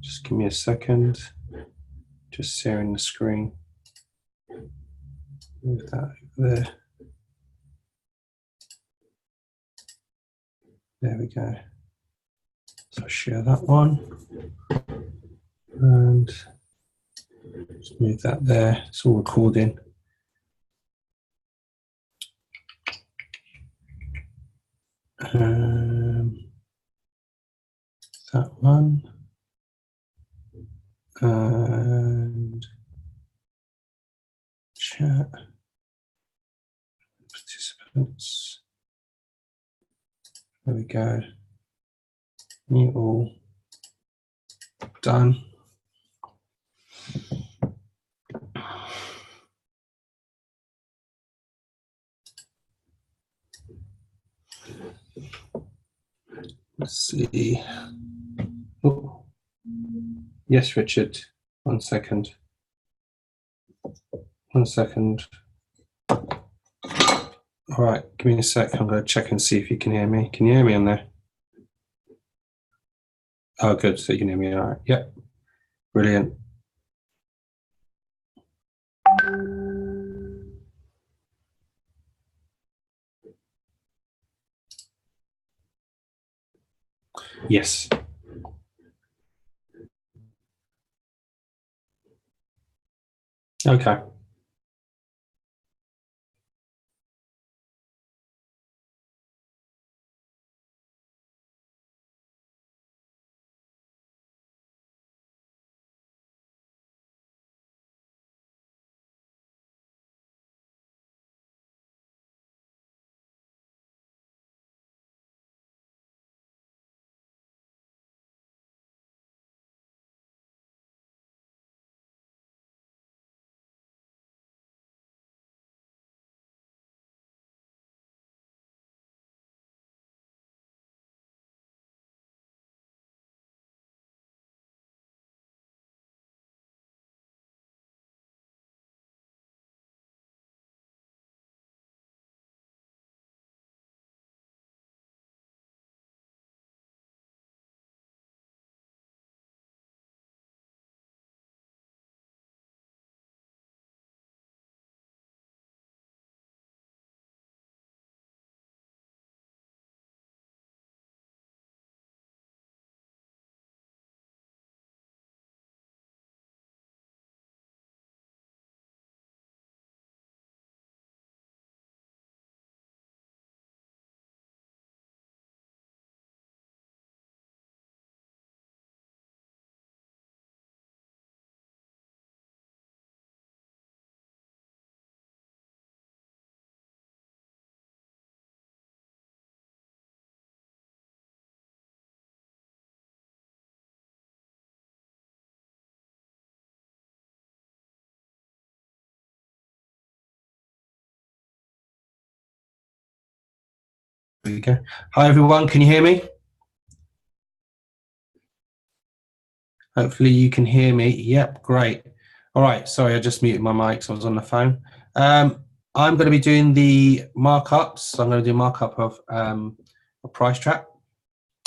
Just give me a second. Just sharing the screen. Move that over there. There we go. So I'll share that one. And just move that there. It's all recording. That one. And chat. Participants. There we go. You all done. Let's see. Oh. Yes, Richard. 1 second. 1 second. All right, give me a sec. I'm going to check and see if you can hear me. Can you hear me on there? Oh, good. So you can hear me. All right. Yep. Brilliant. Yes. Okay. There you go. Hi, everyone. Can you hear me? Hopefully you can hear me. Yep, great. All right. Sorry, I just muted my mic, so I was on the phone. I'm going to be doing the markups. So I'm going to do markup of a price trap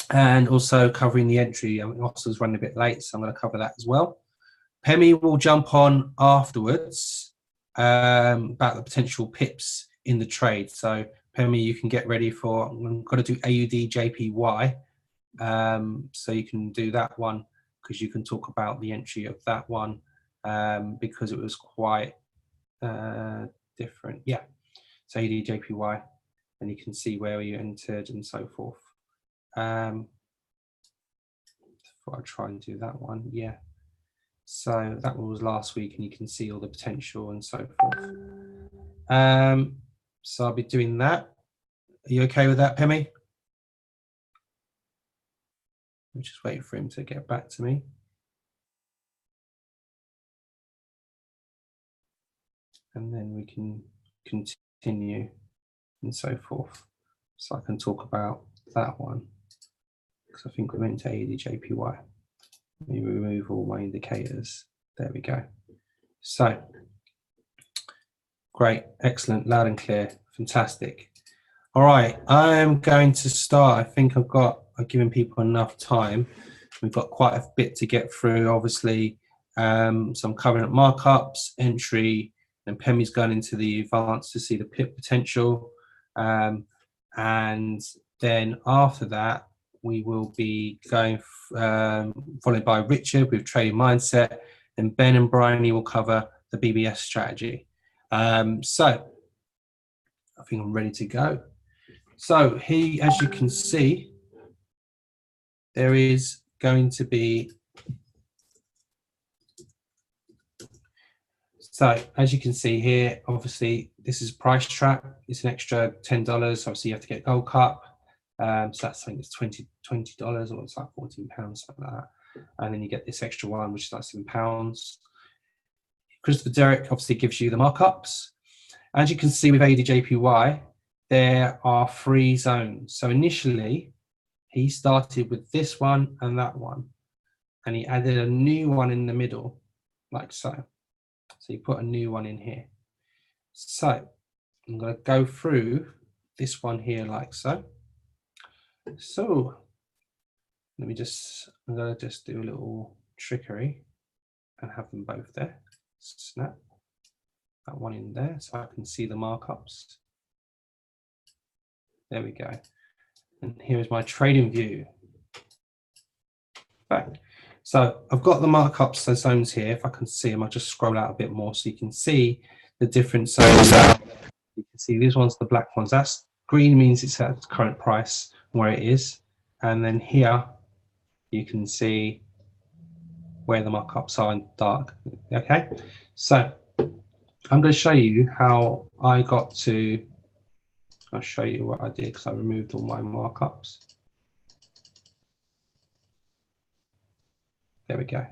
and also covering the entry. Oscar's running a bit late, so I'm going to cover that as well. Pemi will jump on afterwards about the potential pips in the trade. So Pemi, you can get ready for, I'm going to do AUD JPY. So you can do that one because you can talk about the entry of that one because it was quite different. Yeah, so AUD JPY, and you can see where you entered and so forth. I'll try and do that one. Yeah. So that one was last week, and you can see all the potential and so forth. So I'll be doing that. Are you okay with that, Pemi? I'm just waiting for him to get back to me. And then we can continue and so forth. So I can talk about that one because I think we went to AUD JPY. Let me remove all my indicators. There we go. So, great, excellent, loud and clear, fantastic. All right, I'm going to start. I think I've given people enough time. We've got quite a bit to get through, obviously. Some covenant markups, entry, and Pemi's going into the advanced to see the pip potential. And then after that, we will be going followed by Richard with trading mindset, and Ben and Bryony will cover the BBS strategy. So I think I'm ready to go. So here, as you can see, there is going to be, so as you can see here, obviously this is price trap. It's an extra $10. Obviously you have to get Gold Cup. So that's something that's $20 or it's like £14, something like that. And then you get this extra one, which is like £7. Christopher Derrick obviously gives you the markups. As you can see with ADJPY, there are 3 zones. So initially, he started with this one and that one, and he added a new one in the middle, like so. So you put a new one in here. So I'm going to go through this one here like so. So I'm going to just do a little trickery and have them both there. Snap that one in there so I can see the markups. There we go. And here is my trading view. Back. So I've got the markups, so zones here. If I can see them, I'll just scroll out a bit more so you can see the different zones. You can see these ones, the black ones. That's green means it's at the current price where it is. And then here you can see where the markups are in dark. Okay, so I'm going to show you how I got to. I'll show you what I did because I removed all my markups. There we go.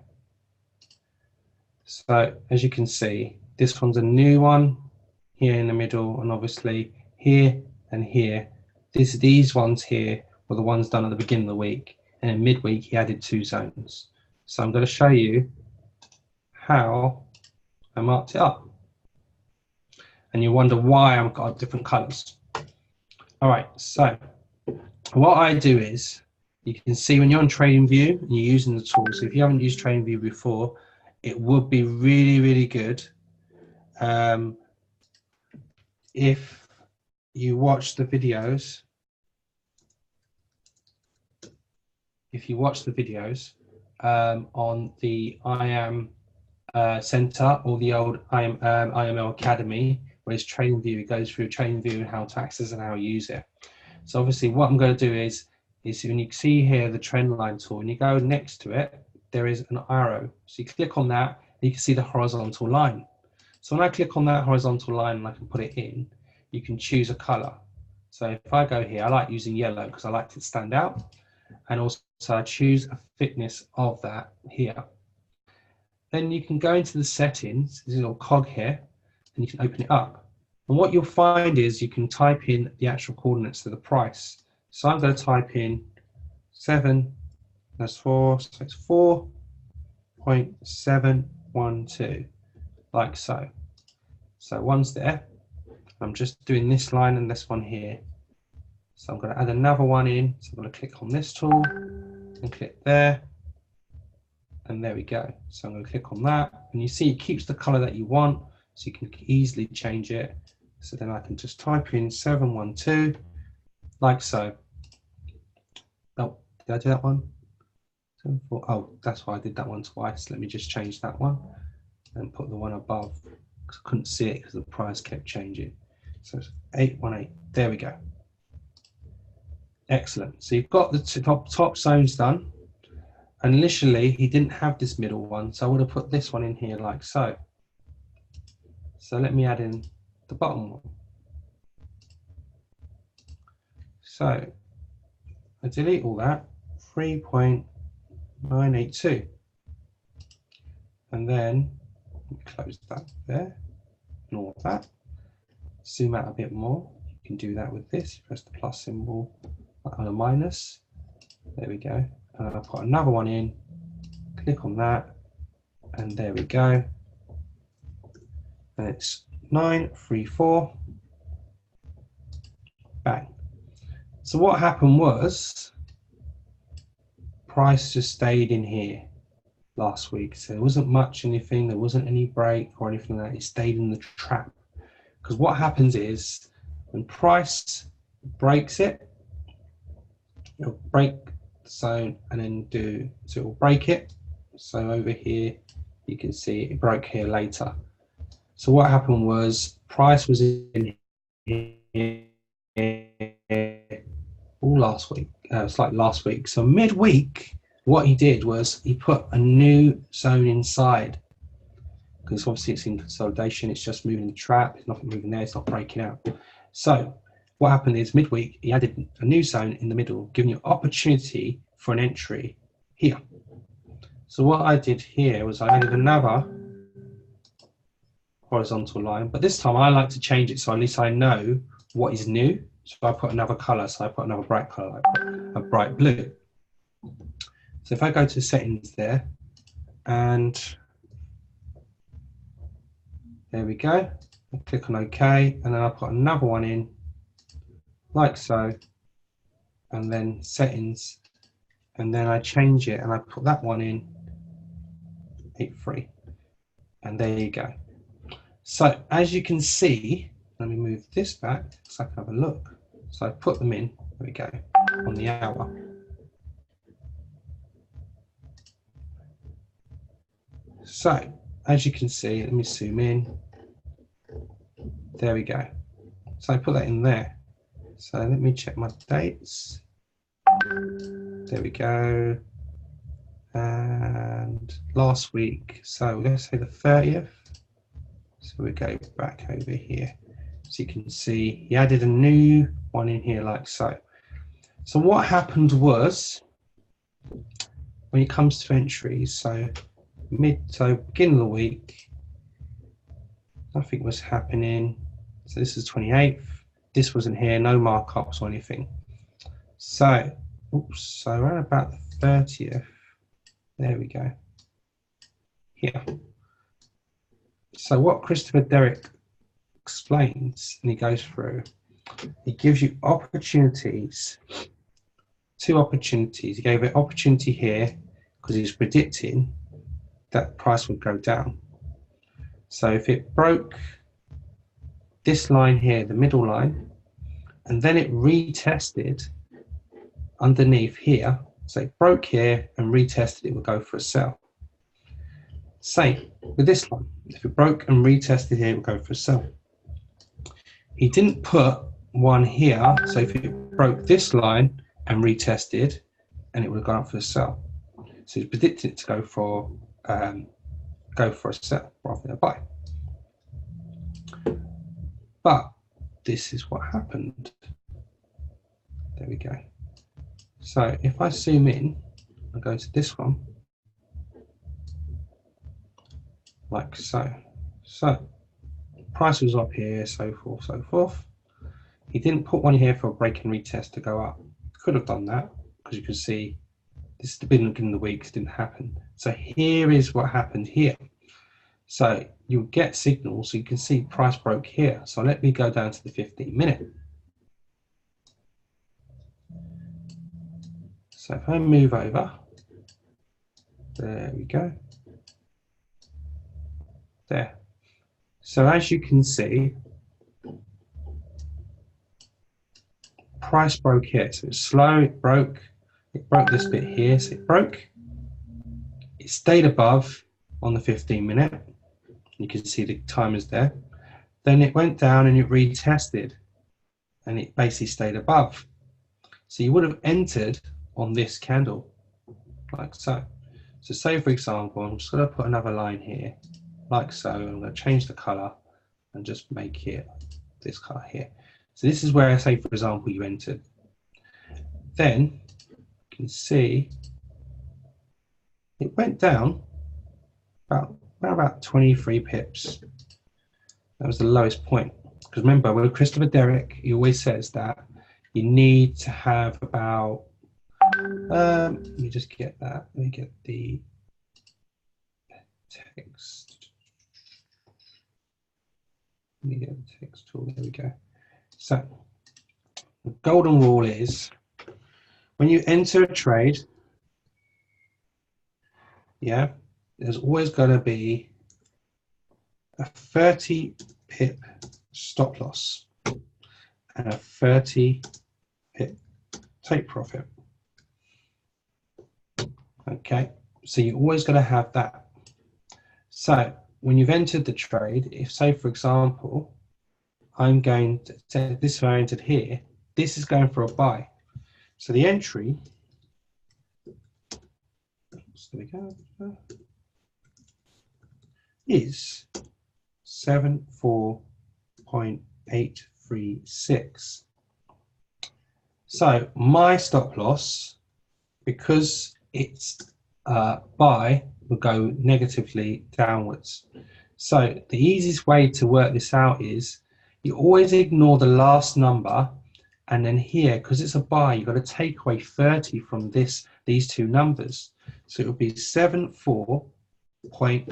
So as you can see, this one's a new one here in the middle, and obviously here and here. These ones here were the ones done at the beginning of the week, and in midweek he added 2 zones. So I'm going to show you how I marked it up. And you wonder why I've got different colors. All right, so what I do is, you can see when you're on TradingView and you're using the tool, so if you haven't used TradingView before, it would be really, really good if you watch the videos. If you watch the videos on the IAM Center or the old IML Academy, where it's TradingView, it goes through TradingView and how to access and how to use it. So obviously what I'm going to do is when you see here the trend line tool, and you go next to it, there is an arrow. So you click on that, and you can see the horizontal line. So when I click on that horizontal line and I can put it in, you can choose a color. So if I go here, I like using yellow because I like it to stand out. And also I choose a thickness of that here. Then you can go into the settings, there's a little cog here, and you can open it up. And what you'll find is you can type in the actual coordinates to the price. So I'm going to type in 7, that's 4, so it's 4.712, like so. So one's there. I'm just doing this line and this one here. So I'm going to add another one in. So I'm going to click on this tool and click there. And there we go. So I'm going to click on that. And you see it keeps the color that you want. So you can easily change it. So then I can just type in 712, like so. Oh, did I do that one? 7, 4, oh, that's why I did that one twice. Let me just change that one and put the one above, because I couldn't see it because the price kept changing. So it's 818. There we go. Excellent. So you've got the top zones done. And initially he didn't have this middle one, so I would have put this one in here like so. So let me add in the bottom one. So I delete all that, 3.982. And then close that there, ignore that. Zoom out a bit more. You can do that with this. Press the plus symbol and a minus. There we go. And I'll put another one in click on that, and there we go. And it's 934. Bang. So what happened was price just stayed in here last week. So there wasn't much anything, there wasn't any break or anything like that. It stayed in the trap. Because what happens is when price breaks it, it'll break the zone and then so it'll break it. So over here, you can see it broke here later. So what happened was price was in here all last week. It's like last week. So midweek, what he did was he put a new zone inside, because obviously it's in consolidation. It's just moving the trap. It's nothing moving there. It's not breaking out. So what happened is midweek, he added a new zone in the middle, giving you opportunity for an entry here. So what I did here was I added another horizontal line, but this time I like to change it so at least I know what is new. So I put another color. So I put another bright color, like a bright blue. So if I go to settings there, and there we go, I click on OK, and then I put another one in, like so, and then settings, and then I change it and I put that one in 83, and there you go. So as you can see, let me move this back so I can have a look. So I put them in, there we go, on the hour. So as you can see, let me zoom in, there we go. So I put that in there. So let me check my dates. There we go. And last week, so let's say the 30th. So we go back over here. So you can see he added a new one in here like so. So what happened was, when it comes to entries, so beginning of the week, nothing was happening. So this is 28th. This wasn't here, no markups or anything. So, so around about the 30th, there we go. Here. So what Christopher Derrick explains, and he goes through, he gives you opportunities, two opportunities. He gave an opportunity here because he's predicting that price would go down. So if it broke this line here, the middle line, and then it retested underneath here, so it broke here and retested, it would go for a sell. Same with this one. If it broke and retested here, it would go for a sell. He didn't put one here, so if it broke this line and retested, and it would have gone up for a sell. So he predicted it to go for a sell rather than a buy. But this is what happened. There we go. So if I zoom in and go to this one, like so. So price was up here, so forth, so forth. He didn't put one here for a break and retest to go up. Could have done that, because you can see this is the beginning of the week, it didn't happen. So here is what happened here. So you'll get signals, so you can see price broke here. So let me go down to the 15-minute. So if I move over, there we go. There. So as you can see, price broke here. So it's slow, it broke this bit here, so it broke. It stayed above on the 15-minute. You can see the timers there. Then it went down and it retested, and it basically stayed above. So you would have entered on this candle, like so. So say, for example, I'm just going to put another line here, like so. I'm going to change the color and just make it this color here. So this is where I say, for example, you entered. Then you can see it went down about 23 pips. That was the lowest point. Because remember, with Christopher Derrick, he always says that you need to have about, let me just get that. Let me get the text. Media text tool. There we go. So the golden rule is when you enter a trade, yeah, there's always going to be a 30 pip stop loss and a 30 pip take profit. Okay, so you're always going to have that. So when you've entered the trade, if say for example, I'm going to say this I entered here, this is going for a buy. So the entry, there we go, is 74.836. So my stop loss, because it's buy, will go negatively downwards. So the easiest way to work this out is you always ignore the last number, and then here, because it's a buy, you've got to take away 30 from these two numbers. So it would be 74. Can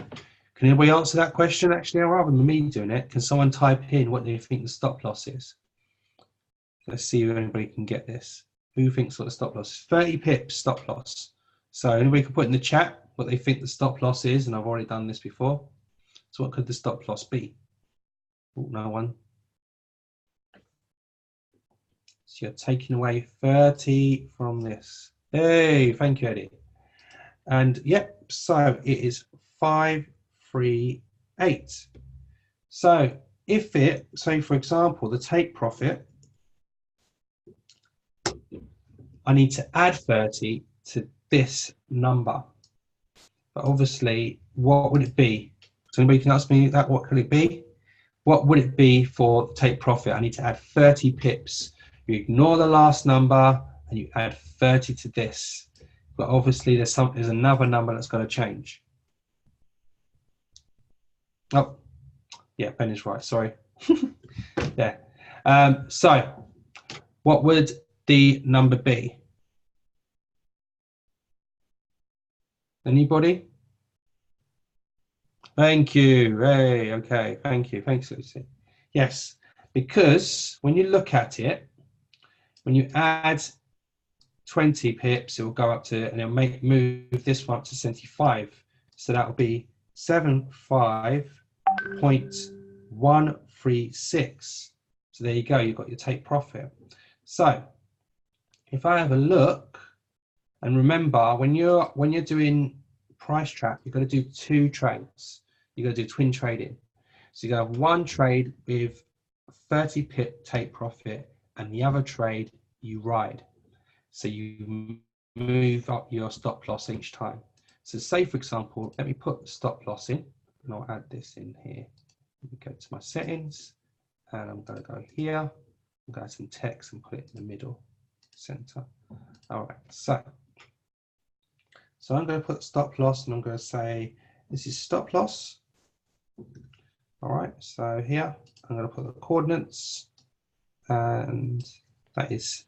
anybody answer that question? Actually, rather than me doing it, can someone type in what they think the stop loss is? Let's see if anybody can get this. Who thinks what the stop loss is? 30 pips stop loss. So anybody can put in the chat what they think the stop loss is, and I've already done this before. So what could the stop loss be? Oh, no one. So you're taking away 30 from this. Hey, thank you, Eddie. And yep, so it is 538. So if it, say for example, the take profit, I need to add 30 to this number. But obviously, what would it be? So anybody can ask me that, what could it be? What would it be for take profit? I need to add 30 pips. You ignore the last number and you add 30 to this. But obviously there's another number that's got to change. Oh, yeah, Ben is right, sorry. Yeah. So what would the number be? Anybody? Thank you. Hey, okay, thank you. Thanks, Lucy. Yes, because when you look at it, when you add 20 pips, it will go up to, and it'll move this one up to 75. So that will be 75.136. So there you go, you've got your take profit. So if I have a look, and remember, when you're doing price trap, you've got to do two trades. You've got to do twin trading. So you have one trade with 30 pip take profit, and the other trade you ride. So you move up your stop loss each time. So say for example, let me put the stop loss in, and I'll add this in here. Let me go to my settings, and I'm going to go here. I'm going to add some text and put it in the middle center. All right, so I'm going to put stop loss, and I'm going to say this is stop loss. All right, so here I'm going to put the coordinates, and that is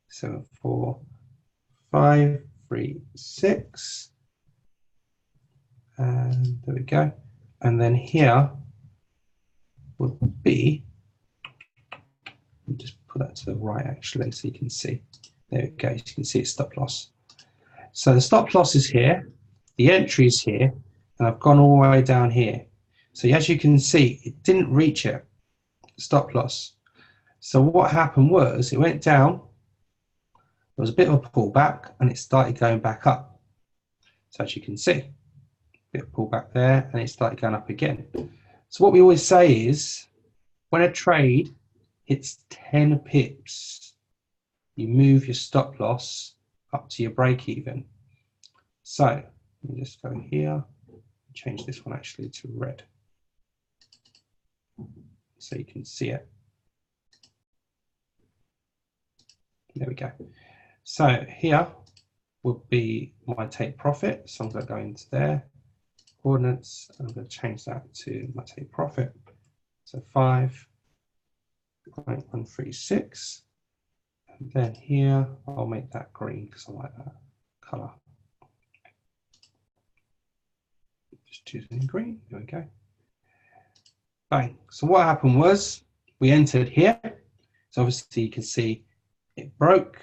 74536, and there we go. And then here would be, just put that to the right actually so you can see. There we go, you can see it's stop loss. So the stop loss is here, the entry is here, and I've gone all the way down here. So as you can see, it didn't reach it, stop loss. So what happened was it went down, there was a bit of a pullback, and it started going back up. So as you can see, a bit of pullback there, and it started going up again. So what we always say is, when a trade hits 10 pips, you move your stop loss up to your break even. So let me just go here, change this one actually to red, so you can see it. There we go. So here would be my take profit. So I'm going to go into there, coordinates, and I'm going to change that to my take profit. So 5.136. And then here, I'll make that green because I like that color. Just choosing green. There we go. Bang. So what happened was we entered here. So obviously you can see it broke.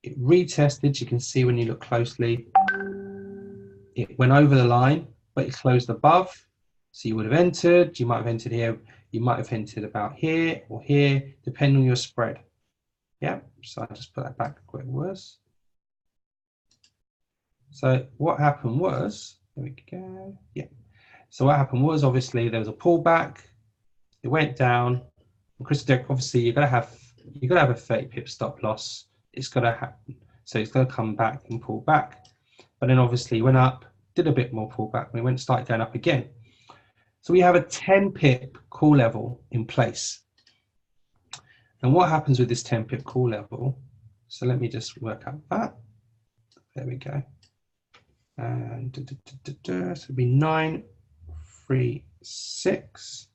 It retested. You can see when you look closely, it went over the line, but it closed above. So you would have entered. You might have entered here. You might have entered about here or here, depending on your spread. Yeah. So I just put that back where it was. So what happened was, there we go. Yeah. So what happened was, obviously there was a pullback. It went down. And Chris, obviously you're gonna have a 30 pip stop loss. It's gonna happen. So it's gonna come back and pull back. But then obviously went up, did a bit more pullback. We went started going up again. So we have a 10 pip call level in place. And what happens with this 10 pip call level? So let me just work out that. There we go. And so it'll be 936,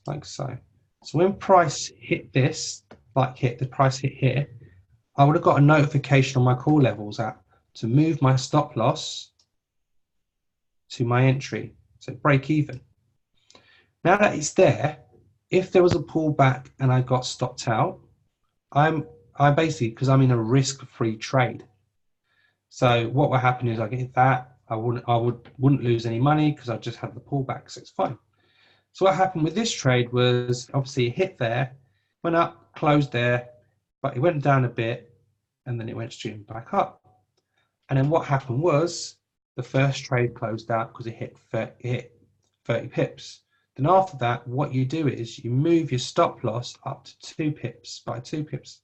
like so. So when price hit this, the price hit here, I would have got a notification on my call levels to move my stop loss to my entry, so break even. Now that it's there, if there was a pullback and I got stopped out, I basically, because I'm in a risk-free trade. So what will happen is I get that, I wouldn't lose any money because I just had the pullback, so it's fine. So what happened with this trade was obviously it hit there, went up, closed there, but it went down a bit and then it went straight back up. And then what happened was the first trade closed out because it hit 30 pips. Then after that, what you do is you move your stop loss up to 2 pips, by 2 pips,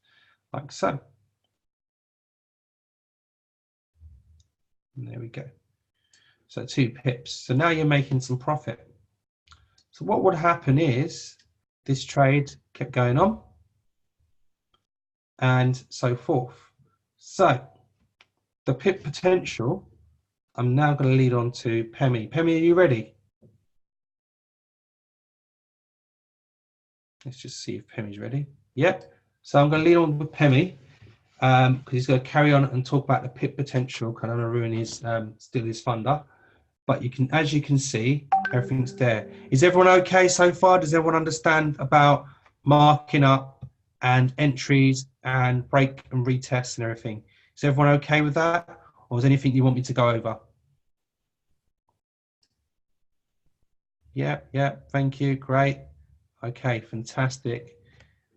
like so. And there we go. So 2 pips. So now you're making some profit. So what would happen is this trade kept going on and so forth. So the pip potential, I'm now going to lead on to Pemi. Pemi, are you ready? Let's just see if Pemi's ready. Yep. So I'm going to lead on with Pemi because he's going to carry on and talk about the pip potential. Because I'm going to ruin his steal his thunder. But you can, as you can see, everything's there. Is everyone okay so far? Does everyone understand about marking up and entries and break and retest and everything? Is everyone okay with that? Or is there anything you want me to go over? Yeah, thank you, great. Okay, fantastic.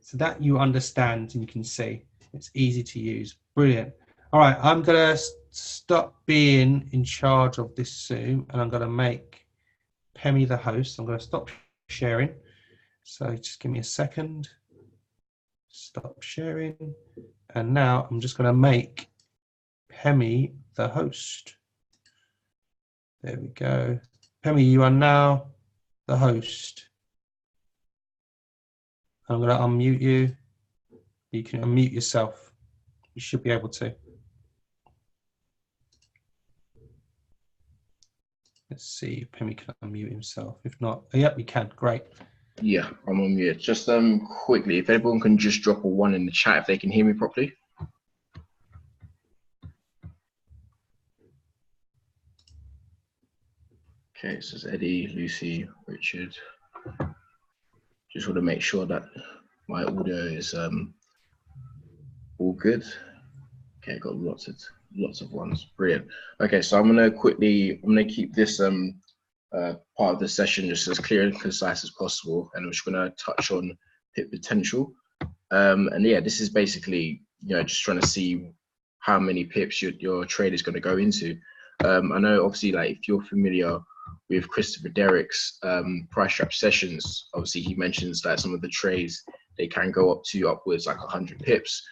So that you understand and you can see. It's easy to use, brilliant. All right, I'm gonna stop being in charge of this Zoom and I'm gonna make Pemi the host. I'm gonna stop sharing. So just give me a second. Stop sharing. And now I'm just gonna make Pemi the host. There we go. Pemi, you are now the host. I'm going to unmute you. You can unmute yourself. You should be able to. Let's see if Pemi can unmute himself. If not, oh, yep, you can. Great. Yeah, I'm on mute. Just quickly, if everyone can just drop a 1 in the chat if they can hear me properly. Okay, so it's Eddie, Lucy, Richard. Just want to make sure that my audio is all good. Okay, got lots of ones. Brilliant. Okay, so I'm gonna keep this part of the session just as clear and concise as possible, and I'm just gonna touch on pip potential. And yeah, this is basically just trying to see how many pips your trade is going to go into. I know obviously, like, if you're familiar with Christopher Derrick's price trap sessions, obviously he mentions that some of the trades, they can go up to upwards like 100 pips.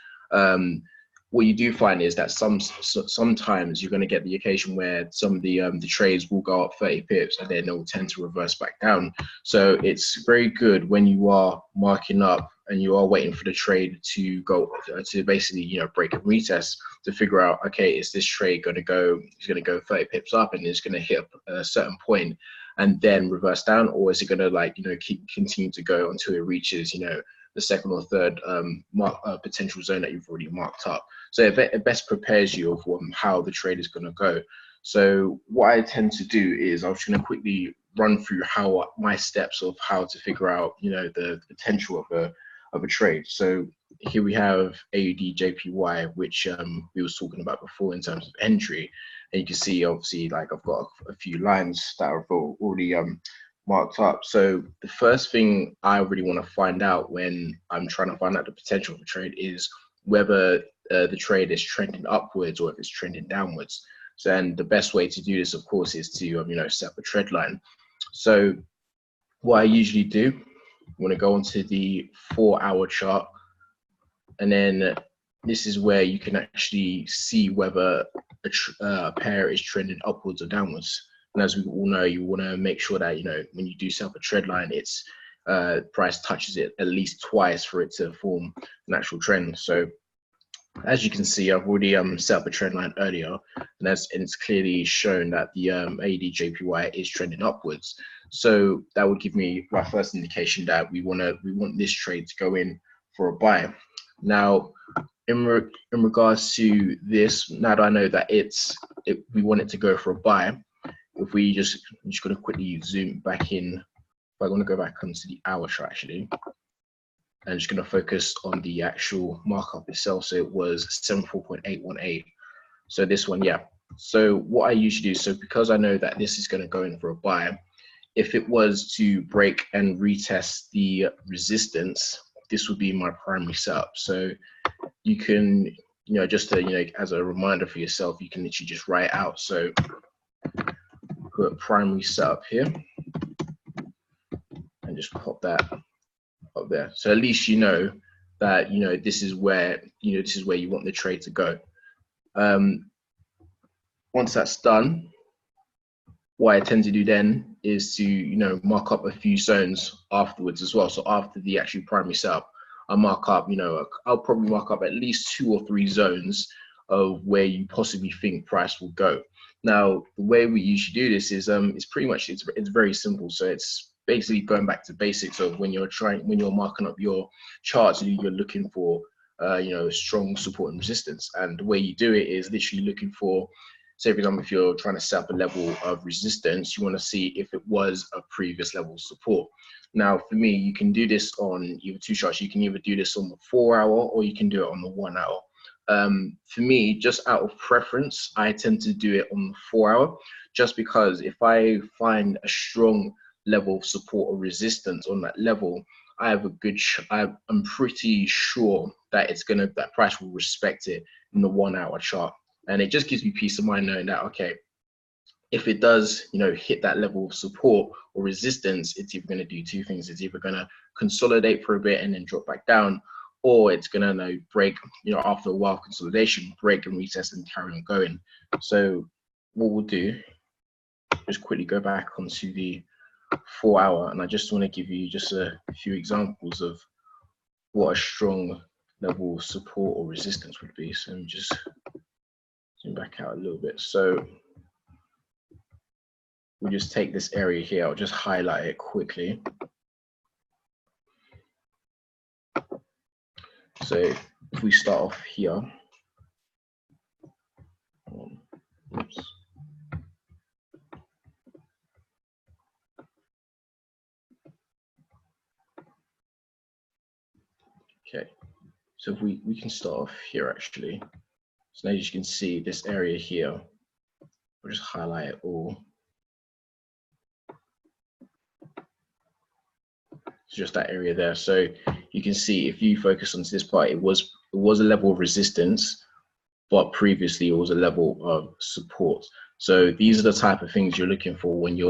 What you do find is that sometimes you're going to get the occasion where some of the trades will go up 30 pips and then they'll tend to reverse back down. So it's very good when you are marking up and you are waiting for the trade to go to basically break and retest, to figure out, okay, is this trade going to go 30 pips up and it's going to hit a certain point and then reverse down, or is it going to continue to go until it reaches the second or third potential zone that you've already marked up. So it best prepares you of how the trade is going to go. So what I tend to do is I'm just going to quickly run through how my steps of how to figure out, the potential of a trade. So here we have AUD JPY, which we was talking about before in terms of entry, and you can see obviously like I've got a few lines that are already marked up. So the first thing I really want to find out when I'm trying to find out the potential of a trade is whether the trade is trending upwards or if it's trending downwards. So, and the best way to do this, of course, is to set up a trend line. So what I usually do, I want to go onto the 4-hour chart, and then this is where you can actually see whether a pair is trending upwards or downwards. And as we all know, you want to make sure that when you do set up a trend line, its price touches it at least twice for it to form an actual trend. So as you can see, I've already set up a trend line earlier, and it's clearly shown that the AUD JPY is trending upwards. So that would give me my first indication that we want this trade to go in for a buy. Now, in regards to this, now that I know that we want it to go for a buy, if we I'm just going to quickly zoom back in. If I want to go back onto the hour chart actually. I'm just going to focus on the actual markup itself. So it was 74.818. So this one, yeah. So what I usually do, so because I know that this is going to go in for a buy, if it was to break and retest the resistance, this would be my primary setup. So you can, just to, as a reminder for yourself, you can literally just write out. So put primary setup here and just pop that up there. So at least you know that this is where you want the trade to go. Once that's done, what I tend to do then is to mark up a few zones afterwards as well. So after the actual primary setup, I mark up, I'll probably mark up at least 2 or 3 zones of where you possibly think price will go. Now, the way we usually do this is it's pretty much it's very simple. So it's basically going back to basics of when you're marking up your charts, you're looking for strong support and resistance. And the way you do it is literally looking for, say for example, if you're trying to set up a level of resistance, you want to see if it was a previous level of support. Now, for me, you can do this on either 2 charts. You can either do this on the 4-hour or you can do it on the 1 hour. For me, just out of preference, I tend to do it on the 4-hour, just because if I find a strong level of support or resistance on that level, I have I'm pretty sure that that price will respect it in the 1-hour chart. And it just gives me peace of mind knowing that, okay, if it does, hit that level of support or resistance, it's either going to do 2 things. It's either going to consolidate for a bit and then drop back down, or it's going to break, after a while consolidation, break and retest and carry on going. So what we'll do, just quickly go back onto the 4-hour, and I just want to give you just a few examples of what a strong level of support or resistance would be. So I'm just zoom back out a little bit. So we'll just take this area here. I'll just highlight it quickly. So if we start off here, oops. Okay, so if we can start off here actually. So now as you can see this area here, we'll just highlight it all. It's just that area there. So you can see if you focus on this part, it was a level of resistance, but previously it was a level of support. So these are the type of things you're looking for when you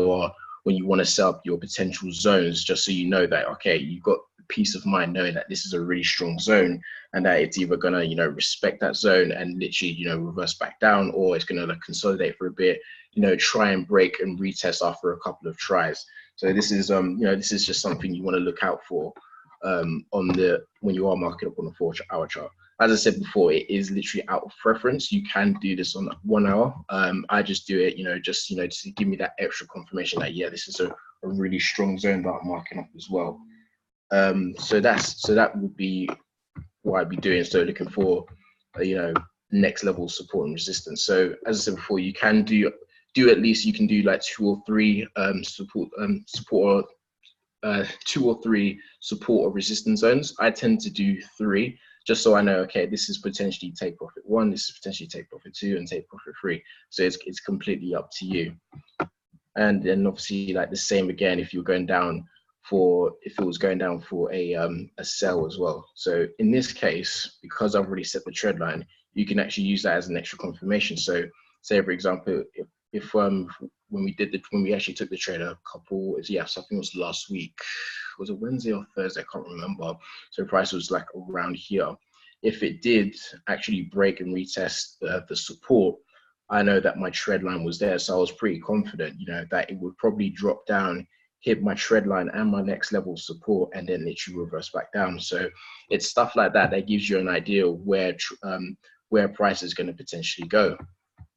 want to set up your potential zones, just so you know that, okay, you've got peace of mind knowing that this is a really strong zone and that it's either gonna respect that zone and literally reverse back down, or it's gonna consolidate for a bit, try and break and retest after a couple of tries. So this is this is just something you want to look out for when you are marking up on the 4-hour chart. As I said before, it is literally out of preference. You can do this on 1 hour. I just do it, just to give me that extra confirmation that, yeah, this is a really strong zone that I'm marking up as well. So that would be what I'd be doing. So looking for next level support and resistance. So as I said before, you can do do at least, you can do like 2 or 3 support 2 or 3 support or resistance zones. I tend to do 3, just so I know, okay, this is potentially take profit 1, this is potentially take profit 2, and take profit 3. So it's completely up to you. And then obviously, like the same again, if you're going down if it was going down for a sell as well. So in this case, because I've already set the trend line, you can actually use that as an extra confirmation. So say, for example, if when we actually took the trade a couple, yes, I think it was last week, was it Wednesday or Thursday? I can't remember. So the price was like around here. If it did actually break and retest the support, I know that my trend line was there. So I was pretty confident, you know, that it would probably drop down, hit my trend line and my next level support, and then literally reverse back down. So it's stuff like that that gives you an idea of where price is going to potentially go.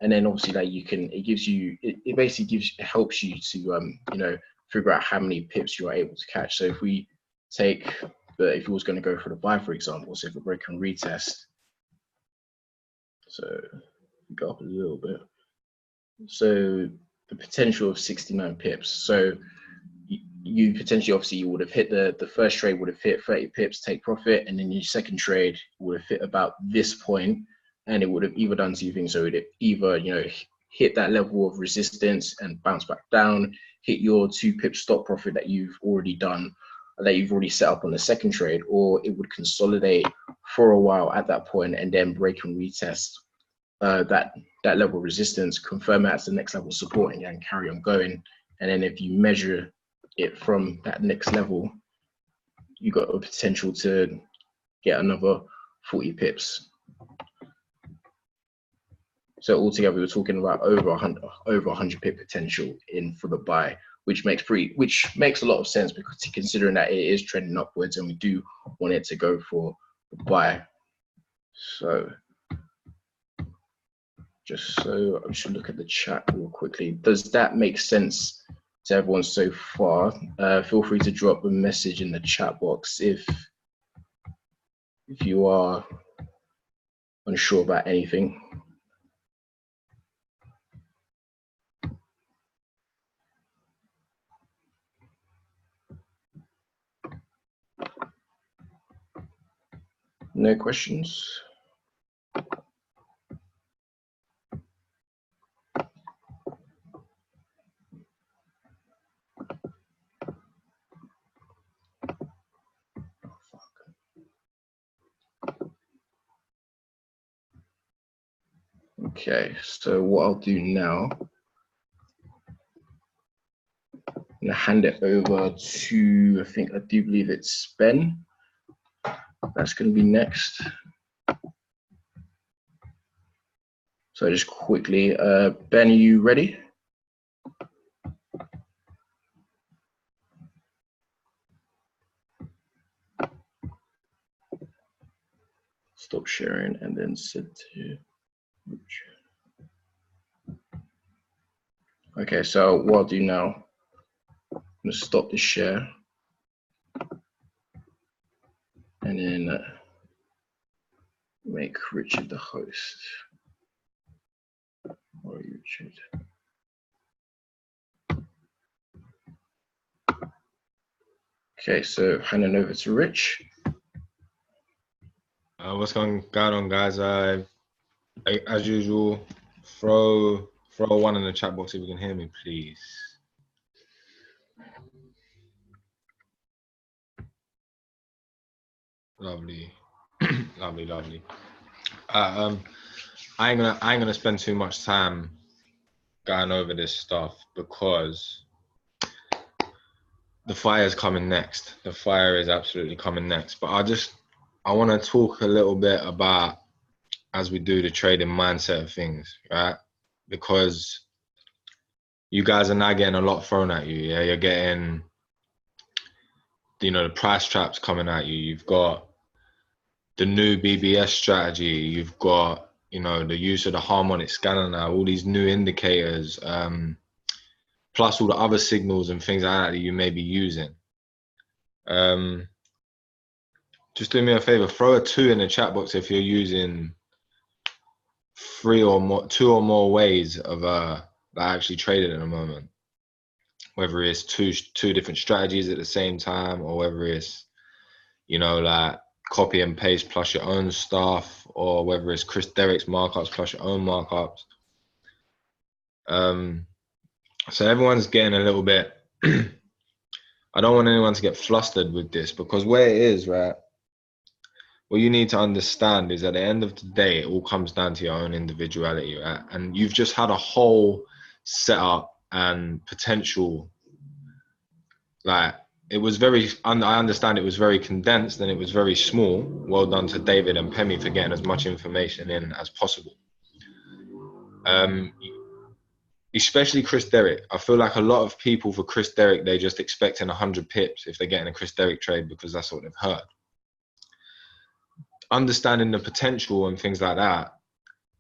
And then obviously, like, it basically helps you to you know, figure out how many pips you are able to catch. So if we take if it was going to go for the buy, for example, so if it break and retest, so go up a little bit, so the potential of 69 pips. So you potentially, obviously, you would have hit the first trade would have hit 30 pips, take profit, and then your second trade would have hit about this point, and it would have either done 2 things. So it would either, you know, hit that level of resistance and bounce back down, hit your 2 pip stop profit that you've already done, that you've already set up on the second trade, or it would consolidate for a while at that point and then break and retest that level of resistance, confirm it as the next level support, and carry on going. And then if you measure it from that next level, you got a potential to get another 40 pips. So altogether, we're talking about over 100 pip potential in for the buy, which makes a lot of sense, because considering that it is trending upwards and we do want it to go for the buy. So just so I should look at the chat real quickly. Does that make sense to everyone so far? Feel free to drop a message in the chat box if you are unsure about anything. No questions? Okay, so what I'll do now, I'm gonna hand it over to, I do believe it's Ben. That's gonna be next. So just quickly, Ben, are you ready? Stop sharing and then set to. Okay, so what I'll do now, I'm gonna stop the share and then make Richard the host. Or Richard. Okay, so handing over to Rich. What's going on, guys? As usual, throw a 1 in the chat box if you can hear me, please. Lovely, lovely. I ain't gonna spend too much time going over this stuff, because the fire is coming next. The fire is absolutely coming next. But I want to talk a little bit about, as we do, the trading mindset of things, right? Because you guys are now getting a lot thrown at you. Yeah, you're getting, you know, the price traps coming at you. You've got the new BBS strategy. You've got, you know, the use of the harmonic scanner now, all these new indicators, plus all the other signals and things like that you may be using. Just do me a favor, throw a 2 in the chat box if you're using 2 or more ways of that are actually traded at the moment. Whether it's two different strategies at the same time, or whether it's, you know, like copy and paste plus your own stuff, or whether it's Chris Derrick's markups plus your own markups. So everyone's getting a little bit, I don't want anyone to get flustered with this, because where it is, right, what you need to understand is at the end of the day, it all comes down to your own individuality, right? And you've just had a whole setup and potential, like, it was very, I understand it was very condensed and it was very small. Well done to David and Pemi for getting as much information in as possible. Especially Chris Derrick. I feel like a lot of people for Chris Derrick, they're just expecting 100 pips if they're getting a Chris Derrick trade because that's what they've heard. Understanding the potential and things like that,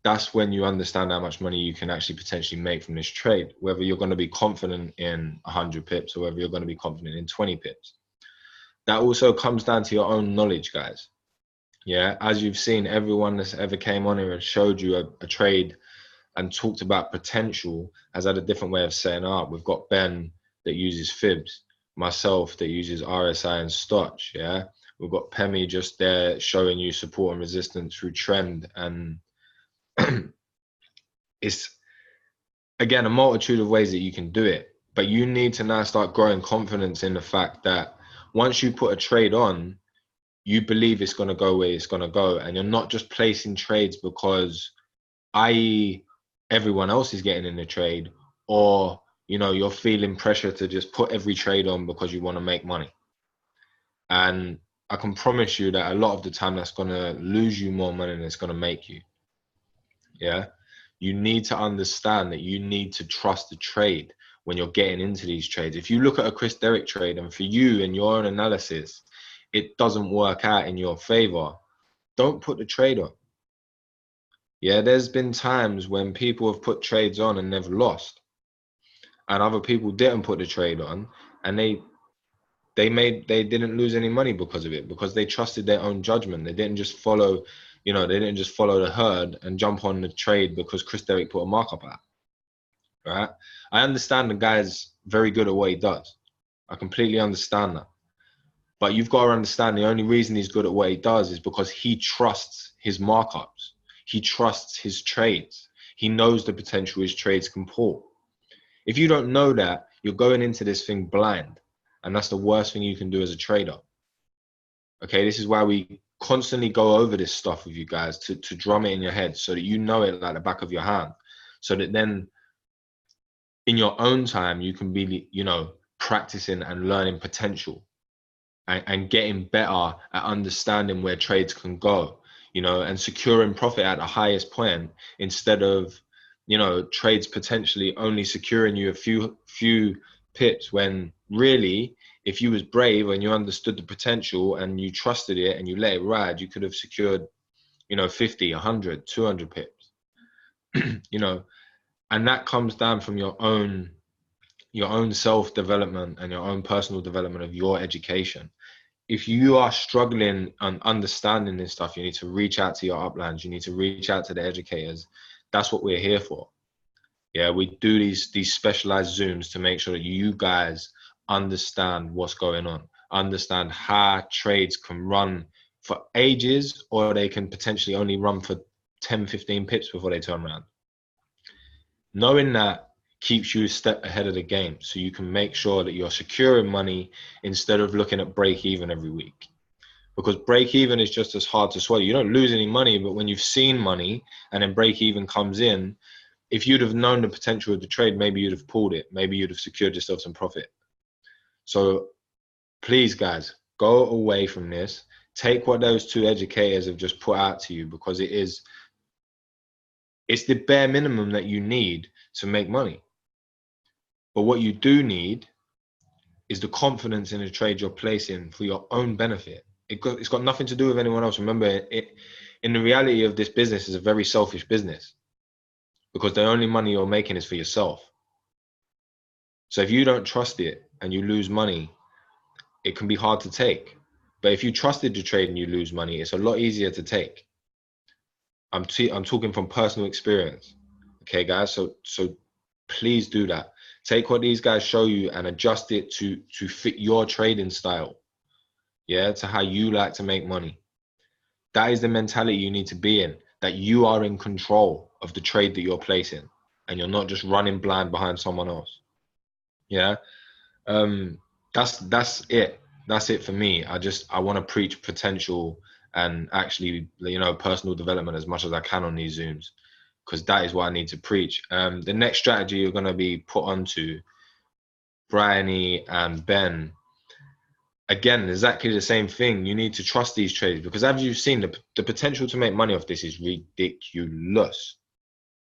that's when you understand how much money you can actually potentially make from this trade, whether you're going to be confident in 100 pips or whether you're going to be confident in 20 pips. That also comes down to your own knowledge, guys. Yeah, as you've seen, everyone that's ever came on here and showed you a trade and talked about potential has had a different way of setting up. We've got Ben that uses fibs, myself that uses RSI and Stotch, yeah? We've got Pemi just there showing you support and resistance through trend, and it's, again, a multitude of ways that you can do it, but you need to now start growing confidence in the fact that once you put a trade on, you believe it's going to go where it's going to go, and you're not just placing trades because, i.e., everyone else is getting in the trade, or, you know, you're feeling pressure to just put every trade on because you want to make money. And I can promise you that a lot of the time that's going to lose you more money than it's going to make you. Yeah, you need to understand that you need to trust the trade when you're getting into these trades. If you look at a Chris Derrick trade and for you and your own analysis, it doesn't work out in your favor, don't put the trade on. Yeah, there's been times when people have put trades on and they've lost, and other people didn't put the trade on and they didn't lose any money because of it, because they trusted their own judgment. They didn't just follow, you know, they didn't just follow the herd and jump on the trade because Chris Derrick put a markup out. Right? I understand the guy's very good at what he does. I completely understand that. But you've got to understand the only reason he's good at what he does is because he trusts his markups. He trusts his trades. He knows the potential his trades can pull. If you don't know that, you're going into this thing blind. And that's the worst thing you can do as a trader. Okay, this is why we constantly go over this stuff with you guys, to drum it in your head so that you know it like the back of your hand. So that then in your own time, you can be, you know, practicing and learning potential and getting better at understanding where trades can go. You know, and securing profit at the highest point instead of, you know, trades potentially only securing you a few pips, when really, if you was brave and you understood the potential and you trusted it and you let it ride, you could have secured, you know, 50, 100, 200 pips, you know, and that comes down from your own self-development and your own personal development of your education. If you are struggling and understanding this stuff, you need to reach out to your uplines. You need to reach out to the educators. That's what we're here for. Yeah, we do these specialized Zooms to make sure that you guys understand what's going on, understand how trades can run for ages, or they can potentially only run for 10, 15 pips before they turn around. Knowing that keeps you a step ahead of the game, so you can make sure that you're securing money instead of looking at break even every week, because break even is just as hard to swallow. You don't lose any money, but when you've seen money and then break even comes in, if you'd have known the potential of the trade, maybe you'd have pulled it, maybe you'd have secured yourself some profit. So please, guys, go away from this. Take what those two educators have just put out to you, because it's the bare minimum that you need to make money. But what you do need is the confidence in the trade you're placing for your own benefit. It's got nothing to do with anyone else. Remember, in the reality of this business is a very selfish business, because the only money you're making is for yourself. So if you don't trust it and you lose money, it can be hard to take. But if you trusted the trade and you lose money, it's a lot easier to take. I'm talking from personal experience. Okay, guys. So Please do that. Take what these guys show you and adjust it to fit your trading style. Yeah, to how you like to make money. That is the mentality you need to be in, that you are in control of the trade that you're placing and you're not just running blind behind someone else. Yeah. That's it. That's it for me. I want to preach potential and actually, personal development as much as I can on these Zooms, because that is what I need to preach. The next strategy you're going to be put onto, Bryony and Ben, again, exactly the same thing. You need to trust these trades, because as you've seen, the potential to make money off this is ridiculous.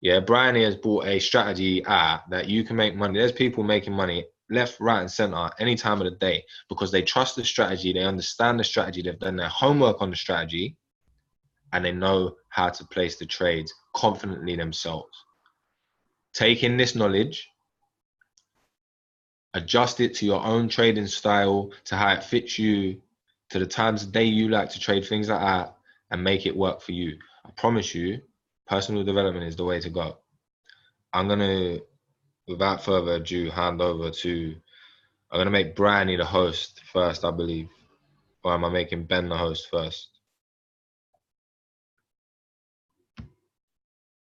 Yeah, Bryony has bought a strategy that you can make money. There's people making money left, right, and center any time of the day because they trust the strategy, they understand the strategy, they've done their homework on the strategy, and they know how to place the trades confidently themselves. Taking this knowledge, adjust it to your own trading style, to how it fits you, to the times of day you like to trade, things like that, and make it work for you. I promise you, personal development is the way to go. I'm going to, without further ado, hand over to, I'm going to make Bryony the host first, I believe. Or am I making Ben the host first?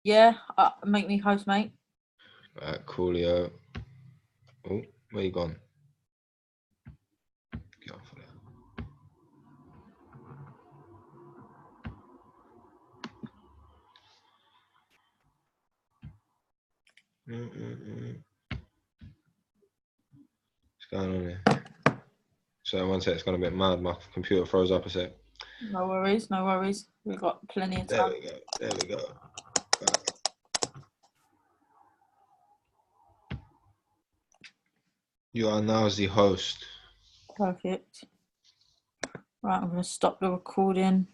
Yeah, make me host, mate. Alright, coolio. Oh, where you gone? Get off of there. What's going on here? So one sec, it's gone a bit mad. My computer froze up a sec. No worries, no worries. We've got plenty of time. There we go. Right. You are now the host. Perfect. Right, I'm going to stop the recording.